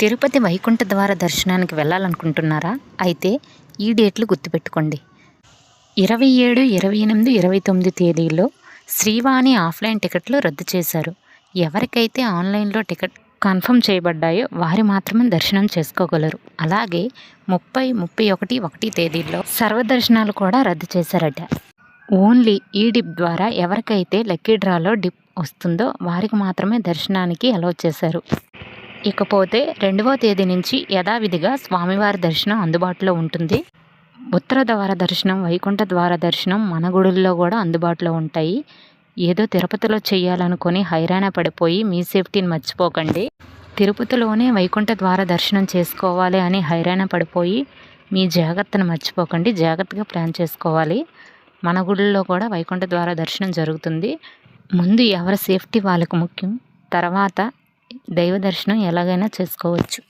తిరుపతి వైకుంఠ ద్వార దర్శనానికి వెళ్ళాలనుకుంటున్నారా? అయితే ఈ డేట్లు గుర్తుపెట్టుకోండి. 27, 28, 29 తేదీల్లో శ్రీవాణి ఆఫ్లైన్ టికెట్లు రద్దు చేశారు. ఎవరికైతే ఆన్లైన్లో టికెట్ కన్ఫర్మ్ చేయబడ్డాయో వారు మాత్రమే దర్శనం చేసుకోగలరు. అలాగే 30, 31, 1 తేదీల్లో సర్వదర్శనాలు కూడా రద్దు చేశారట. ఓన్లీ ఈ డిప్ ద్వారా ఎవరికైతే లక్కీ డ్రాలో డిప్ వస్తుందో వారికి మాత్రమే దర్శనానికి అలౌ చేశారు. ఇకపోతే 2వ తేదీ నుంచి యథావిధిగా స్వామివారి దర్శనం అందుబాటులో ఉంటుంది. ఉత్తర ద్వార దర్శనం, వైకుంఠ ద్వార దర్శనం మన గుడుల్లో కూడా అందుబాటులో ఉంటాయి. ఏదో తిరుపతిలో చేయాలనుకొని హైరాణ పడిపోయి మీ సేఫ్టీని మర్చిపోకండి. తిరుపతిలోనే వైకుంఠ ద్వార దర్శనం చేసుకోవాలి అని హైరాణ పడిపోయి మీ జాగ్రత్తను మర్చిపోకండి. జాగ్రత్తగా ప్లాన్ చేసుకోవాలి. మన గుడుల్లో కూడా వైకుంఠ ద్వార దర్శనం జరుగుతుంది. ముందు ఎవరి సేఫ్టీ వాళ్ళకు ముఖ్యం. తర్వాత దైవ దర్శనం ఎలాగైనా చేసుకోవచ్చు.